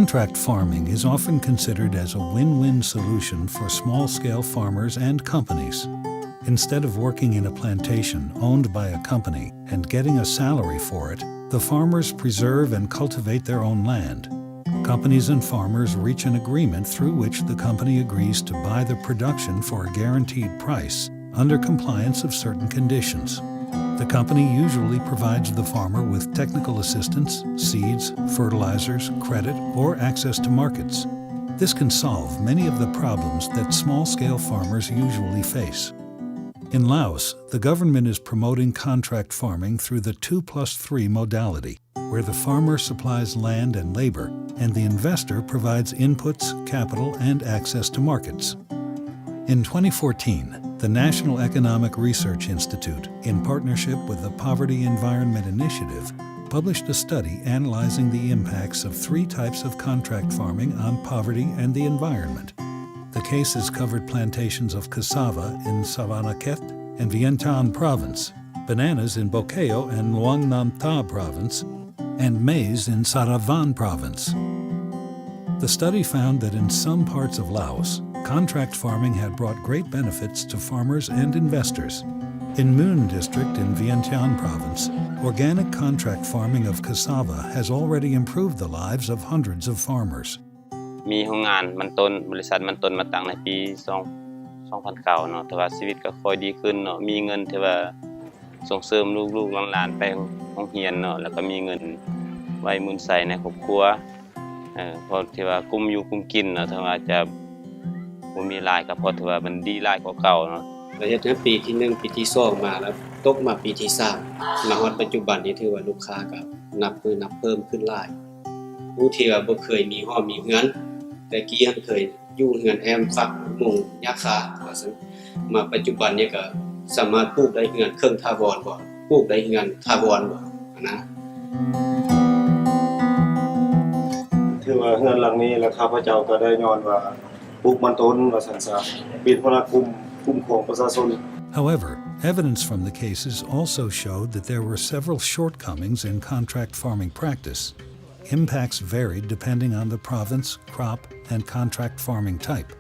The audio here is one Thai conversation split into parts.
Contract farming is often considered as a win-win solution for small-scale farmers and companies. Instead of working in a plantation owned by a company and getting a salary for it, the farmers preserve and cultivate their own land. Companies and farmers reach an agreement through which the company agrees to buy the production for a guaranteed price under compliance of certain conditions. The company usually provides the farmer with technical assistance, seeds, fertilizers, credit, or access to markets. This can solve many of the problems that small-scale farmers usually face. In Laos, the government is promoting contract farming through the 2+3 modality, where the farmer supplies land and labor, and the investor provides inputs, capital, and access to markets. In 2014, the National Economic Research Institute, in partnership with the Poverty Environment Initiative, published a study analyzing the impacts of 3 types of contract farming on poverty and the environment. The cases covered plantations of cassava in Savannakhet and Vientiane Province, bananas in Bokeo and Luang Nam Ta Province, and maize in Saravan Province. The study found that in some parts of Laos, contract farming had brought great benefits to farmers and investors. In Mun District in Vientiane Province, organic contract farming of cassava has already improved the lives of hundreds of farmers. มีโรงงานมันต้นบริษัทมันต้นมาตั้งในปี2009เนาะแต่ว่าชีวิตก็ค่อยดีขึ้นเนาะมีเงินที่ว่าส่งเสริมลูกๆหลานๆไปโรงเรียนเนาะแล้วก็มีเงินไว้หมุนใส่ในครอบครัวพอที่ว่ากุมอยู่กุมกินเนาะถ้าว่าจะบ่มีหลายก็พอที่ว่ามันดีหลายกว่าเก่าเนาะก็เฮ็ดให้ปีที่1ปีที่2มาแล้วตกมาปีที่3มาฮอดปัจจุบันนี้ถือว่าลูกค้าก็นับเพิ่มขึ้นหลายผู้ที่ว่าบ่เคยมีห้อมีเฮือนแต่กี้เคยอยู่เฮือนแอมฝักมุงยาคาว่าซั่นมาปัจจุบันนี้ก็สามารถปลูกได้เฮือนเครื่องถาวรบ่ปลูกได้เฮือนถาวรบ่นะถือว่าเฮือนหลังนี้แล้วข้าพเจ้าก็ได้ย้อนว่าปลูกมันต้นว่าซั่นซะเป็นพระคุ้มครองประชาชน However, evidence from the cases also showed that there were several shortcomings in contract farming practice. Impacts varied depending on the province, crop, and contract farming type.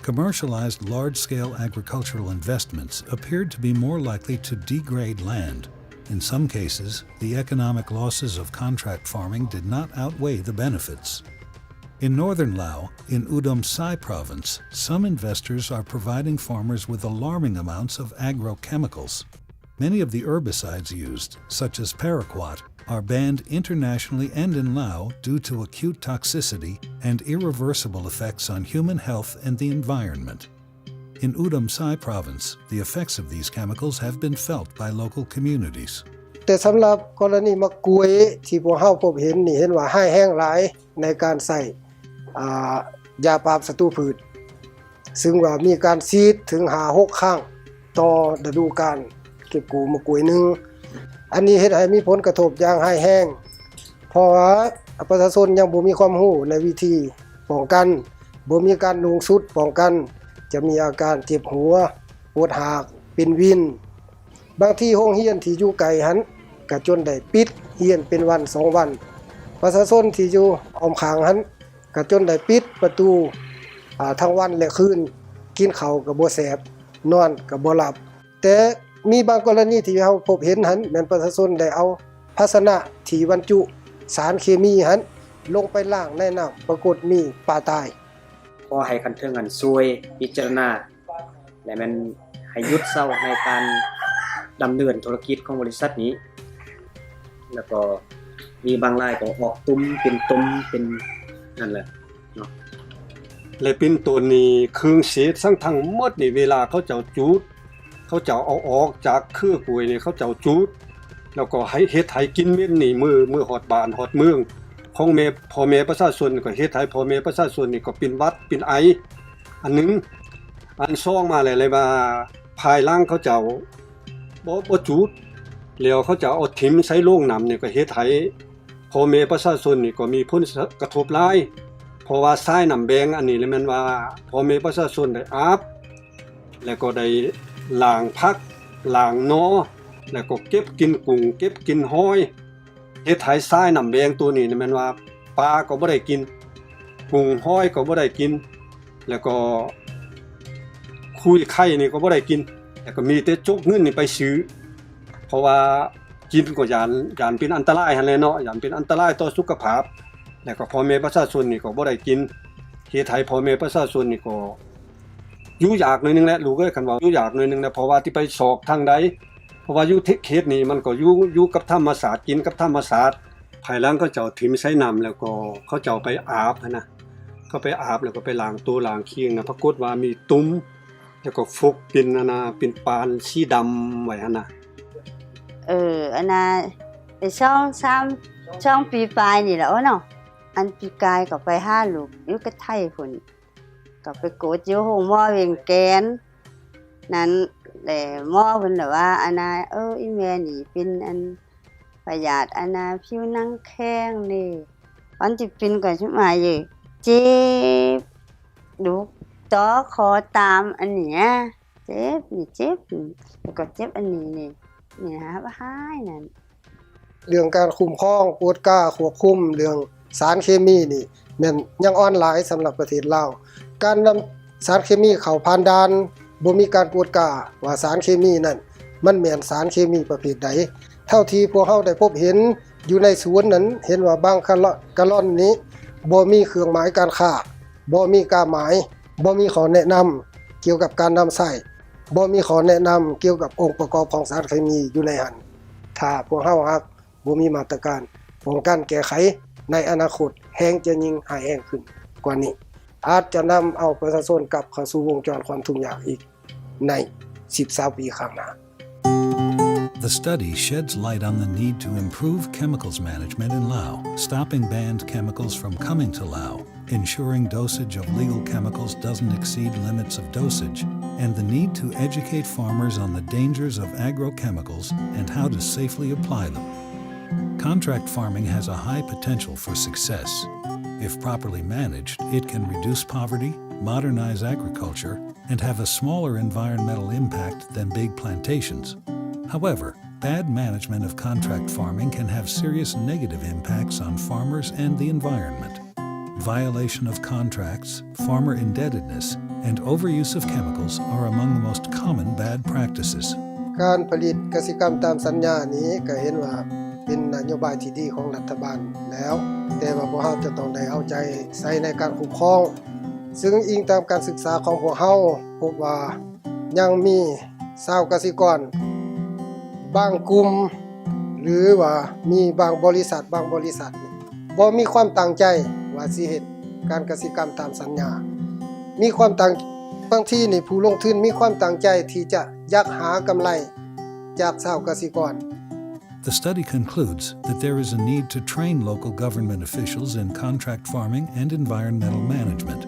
Commercialized large-scale agricultural investments appeared to be more likely to degrade land. In some cases, the economic losses of contract farming did not outweigh the benefits. In northern Laos, in Udom Sai Province, some investors are providing farmers with alarming amounts of agrochemicals. Many of the herbicides used, such as paraquat, are banned internationally and in Laos due to acute toxicity and irreversible effects on human health and the environment. In Udom Sai Province, the effects of these chemicals have been felt by local communities. แต่สำหรับกรณีมะกวยที่พวกเฮาพบเห็นนี่เห็นว่าให้แห้งหลายในการใส่ยาปราบศัตรูพืชซึ่งว่ามีการฉีดถึง 5-6 ครั้งต่อฤดูกาลเก็บกู้มะกวยนึงอันนี้เฮ็ดให้มีผลกระทบอย่างร้ายแรงเพราะว่าประชาชนยังบ่มีความรู้ในวิธีป้องกันบ่มีการนุ่งชุดป้องกันจะมีอาการเจ็บหัวปวดหากเป็นวินบางที่โรงเรียนที่อยู่ไกลหันก็จนได้ปิดเรียนเป็นวัน2วันประชาชนที่อยู่อ้อมข้างหันก็จนได้ปิดประตูทั้งวันและคืนกินข้าวก็บ่แซ่บนอนก็บ่หลับแต่มีบางกรณีที่เฮาพบเห็นหันแม่นประชาชนได้เอาภาชนะที่บรรจุสารเคมีหันลงไปล้างในน้ำปรากฏมีปลาตายขอให้คันเทิงอันช่วยพิจารณาและมันให้หยุดเซาในการดำเนินธุรกิจของบริษัทนี้แล้วก็มีบางรายก็ออกตุ้มเป็นตุ่มเป็นนั่นแหละเนาะและเป็นตัวนี้เครื่องเศษทั้งหมดนี่เวลาเขาเจ้าจูดเขาเจ้าเอาออกจากเครือป่วยนี่เขาเจ้าจูดแล้วก็ให้เฮ็ดให้กินเม็ดนี่มือฮอดบ้านฮอดเมืองของพ่อแม่ประชาชนก็เฮ็ดให้พ่อแม่ประชาชนนี่ก็เป็นหวัดเป็นไออันนึงอัน2มาแล้วว่าภายหลังเขาเจ้าบ่จูดแล้วเขาจะเอาถิ่มใส่โรงน้ำนี่ก็เฮ็ดให้พ่อแม่ประชาชนนี่ก็มีผลกระทบหลายเพราะว่าทรายน้ำแบงอันนี้เลยมันว่าพ่อแม่ประชาชนได้อาบแล้วก็ได้ล้างผักล้างนอแล้วก็เก็บกินกุ้งเก็บกินหอยเฮ็ดให้ทรายน้ำแบงตัวนี้มันว่าปลาก็บ่ได้กิน กุ้งห้อยก็บ่ได้กินแล้วก็คุยไข่นี่ก็บ่ได้กินแล้วก็มีแต่จกเงินนี่ไปซื้อเพราะว่ากินก็ยานเป็นอันตรายหั่นแหละเนาะยานเป็นอันตรายต่อสุขภาพแล้วก็พ่อแม่ประชาชนนี่ก็บ่ได้กินเฮ็ดให้พ่อแม่ประชาชนนี่ก็อยู่ยากหน่อยนึงแหละลูกเอ้ยคันว่าอยู่ยากหน่อยนึงนะเพราะว่าที่ไปสอกทางใดเพราะว่าอยู่เขตนี้มันก็อยู่กับธรรมชาติกินกับธรรมชาติภายหลังเขาเจ้าถิ่มใส่น้ำแล้วก็เขาเจ้าไปอาบนะเขาไปอาบแล้วก็ไปล้างตัวล้างเคียงนะปรากฏว่ามีตุ่มแล้วก็ฟกเป็นเป็นปานสีดำไว้หั่นน่ะอันน่ะได้2-3ปีปลายนี่แหละเนาะอันปีกายก็ไปหาลูกอยู่กับไทยพุ่นก็ไปโกดอยู่โรงหมอเวียงแกนนั้นแต่หมอเพิ่นน่ะว่าอันน่ะอีแม่นี่เป็นอันพยาธิอันน่ะผิวหนังแข็งนี่วันที่เป็นก็สิมาอยู่เจ็บดุต่อคอตามอันเนี้ยเจ็บนี่เจ็บแล้วก็เจ็บอันนี้นี่หาบ่หายนั่นเรื่องการคุ้มครองกวดก้าควบคุมเรื่องสารเคมีนี่แม่นยังอ่อนหลายสำหรับประเทศลาวการนำสารเคมีเข้าผ่านด่านบ่มีการกวดก้าว่าสารเคมีนั้นมันแม่นสารเคมีประเภทใดเท่าที่พวกเฮาได้พบเห็นอยู่ในสวนนั้นเห็นว่าบางกะล่อนนี้บ่มีเครื่องหมายการค้าบ่มีกาหมายบ่มีข้อแนะนำเกี่ยวกับการนำใช้บ่มีข้อแนะนำเกี่ยวกับองค์ประกอบของสารเคมีอยู่ในหันถ้าพวกเฮาบ่มีมาตรการป้องกันแก้ไขในอนาคตแฮงจะยิ่งหายแห้งขึ้นกว่านี้อาจจะนำเอาประชาชนกลับเข้าสู่วงจรความทุกข์ยากอีกใน 10-20 ปีข้างหน้า The study sheds light on the need to improve chemicals management in Laos, stopping banned chemicals from coming to Laos, ensuring dosage of legal chemicals doesn't exceed limits of dosage, and the need to educate farmers on the dangers of agrochemicals and how to safely apply them. Contract farming has a high potential for success. If properly managed, it can reduce poverty, modernize agriculture, and have a smaller environmental impact than big plantations. However, bad management of contract farming can have serious negative impacts on farmers and the environment. Violation of contracts, farmer indebtedness, and overuse of chemicals are among the most common bad practices. การผลิตกสิกรรมตามสัญญานี้ก็เห็นว่าเป็นนโยบายที่ดีของรัฐบาลแล้วแต่ว่าพวกเฮาจะต้องได้เอาใจใส่ในการคุ้มครองซึ่งอิงตามการศึกษาของพวกเฮาพบว่ายังมีชาวกสิกรบางกลุ่มหรือว่ามีบางบริษัทบ่มีความตั้งใจว่าสิเฮ็ดการกสิกรรมตามสัญญามีความตั้งบางทีนี่ผู้ลงทุนมีความตั้งใจที่จะอยากหากำไรจากชาวกสิกรThe study concludes that there is a need to train local government officials in contract farming and environmental management.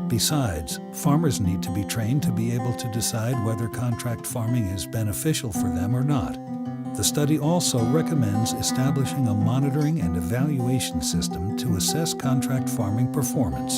Besides, farmers need to be trained to be able to decide whether contract farming is beneficial for them or not. The study also recommends establishing a monitoring and evaluation system to assess contract farming performance.